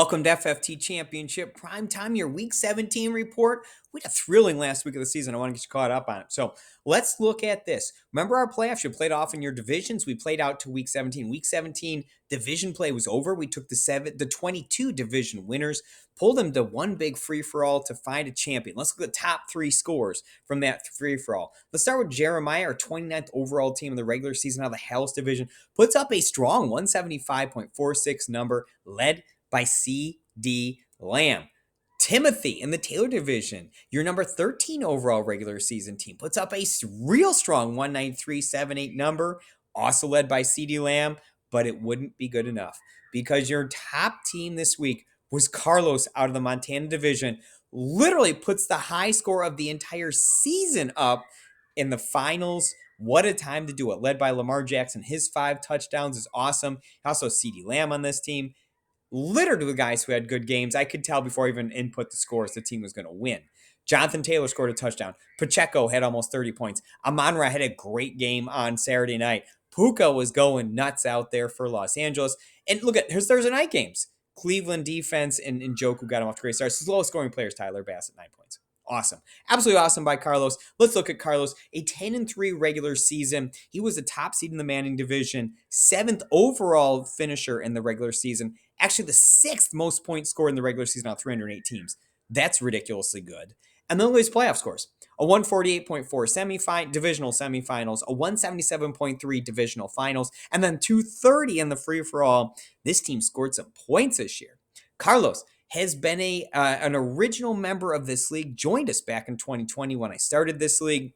Welcome to FFT Championship Prime Time, your Week 17 report. We had a thrilling last week of the season. I want to get you caught up on it. So let's look at this. Remember our playoffs? You played off in your divisions. We played out to Week 17. Week 17 division play was over. We took the 22 division winners, pulled them to one big free-for-all to find a champion. Let's look at the top three scores from that free-for-all. Let's start with Jeremiah, our 29th overall team in the regular season out of the House division. Puts up a strong 175.46 number, led by C.D. Lamb. Timothy in the Taylor division, your number 13 overall regular season team, puts up a real strong 193.78 number, also led by C.D. Lamb, but it wouldn't be good enough because your top team this week was Carlos out of the Montana division, literally puts the high score of the entire season up in the finals. What a time to do it. Led by Lamar Jackson. His 5 touchdowns is awesome. Also C.D. Lamb on this team. Littered with guys who had good games. I could tell before I even input the scores the team was going to win. Jonathan Taylor scored a touchdown. Pacheco had almost 30 points. Amon-Ra had a great game on Saturday night. Puka was going nuts out there for Los Angeles. And look at, here's Thursday night games. Cleveland defense and Njoku got him off to great starts. His lowest scoring player is Tyler Bass at 9 points. Awesome. Absolutely awesome by Carlos. Let's look at Carlos. A 10-3 regular season. He was the top seed in the Manning division, 7th overall finisher in the regular season. Actually, the 6th most points scored in the regular season out of 308 teams. That's ridiculously good. And then look at his playoff scores. A 148.4 divisional semifinals, a 177.3 divisional finals, and then 230 in the free-for-all. This team scored some points this year. Carlos has been an original member of this league, joined us back in 2020 when I started this league.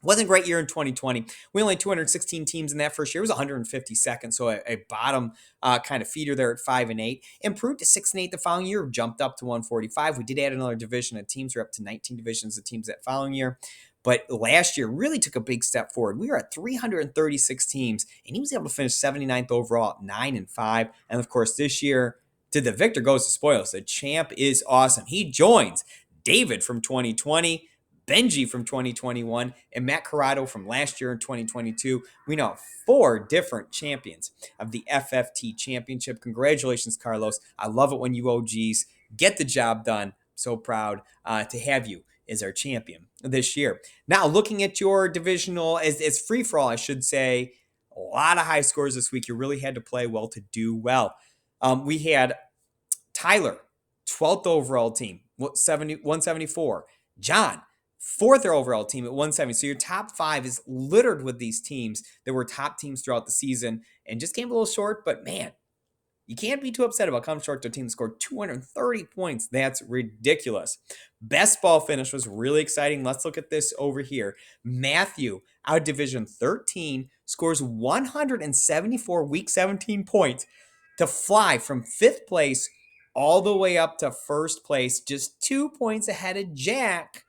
Wasn't a great year in 2020. We only had 216 teams in that first year. It was 152nd, so a bottom kind of feeder there at 5-8. Improved to 6-8 the following year, jumped up to 145. We did add another division of teams. We're up to 19 divisions of teams that following year. But last year really took a big step forward. We were at 336 teams, and he was able to finish 79th overall at 9-5. And of course, this year, to the victor goes to spoils. The champ is awesome. He joins David from 2020, Benji from 2021, and Matt Corrado from last year in 2022. We now have 4 different champions of the FFT Championship. Congratulations, Carlos. I love it when you OGs get the job done. So proud to have you as our champion this year. Now, looking at your divisional, as free-for-all, I should say, a lot of high scores this week. You really had to play well to do well. We had Tyler, 12th overall team, 174. John, 4th overall team at 170. So your top 5 is littered with these teams that were top teams throughout the season and just came a little short. But man, you can't be too upset about coming short to a team that scored 230 points. That's ridiculous. Best ball finish was really exciting. Let's look at this over here. Matthew, out of Division 13, scores 174 Week 17 points to fly from 5th place all the way up to 1st place, just 2 points ahead of Jack,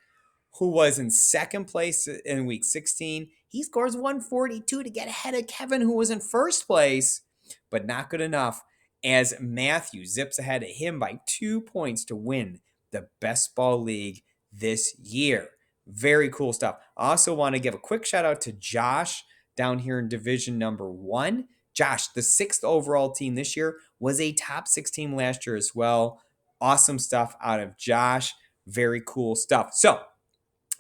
who was in 2nd place in Week 16. He scores 142 to get ahead of Kevin, who was in 1st place, but not good enough as Matthew zips ahead of him by 2 points to win the Best Ball League this year. Very cool stuff. I also want to give a quick shout out to Josh down here in Division number 1. Josh, the 6th overall team this year, was a top 6 team last year as well. Awesome stuff out of Josh. Very cool stuff. So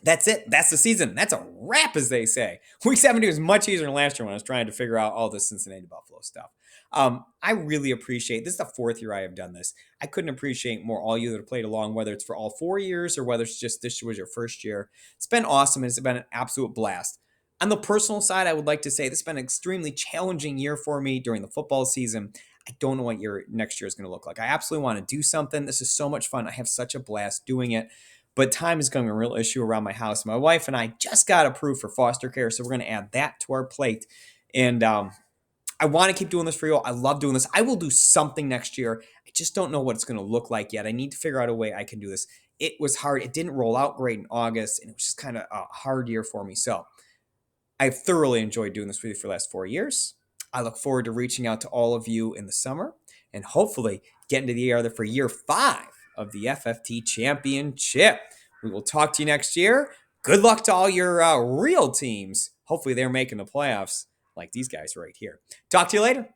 that's it. That's the season. That's a wrap, as they say. Week 17 was much easier than last year when I was trying to figure out all this Cincinnati Buffalo stuff. I really appreciate, this is the 4th year I have done this. I couldn't appreciate more all you that have played along, whether it's for all 4 years or whether it's just this was your first year. It's been awesome. It's been an absolute blast. On the personal side, I would like to say this has been an extremely challenging year for me during the football season. I don't know what next year is going to look like. I absolutely want to do something. This is so much fun. I have such a blast doing it. But time is becoming a real issue around my house. My wife and I just got approved for foster care, so we're going to add that to our plate. And I want to keep doing this for you all. I love doing this. I will do something next year. I just don't know what it's going to look like yet. I need to figure out a way I can do this. It was hard. It didn't roll out great in August, and it was just kind of a hard year for me. So I've thoroughly enjoyed doing this with you for the last 4 years. I look forward to reaching out to all of you in the summer and hopefully getting to the air for year 5 of the FFT Championship. We will talk to you next year. Good luck to all your real teams. Hopefully they're making the playoffs like these guys right here. Talk to you later.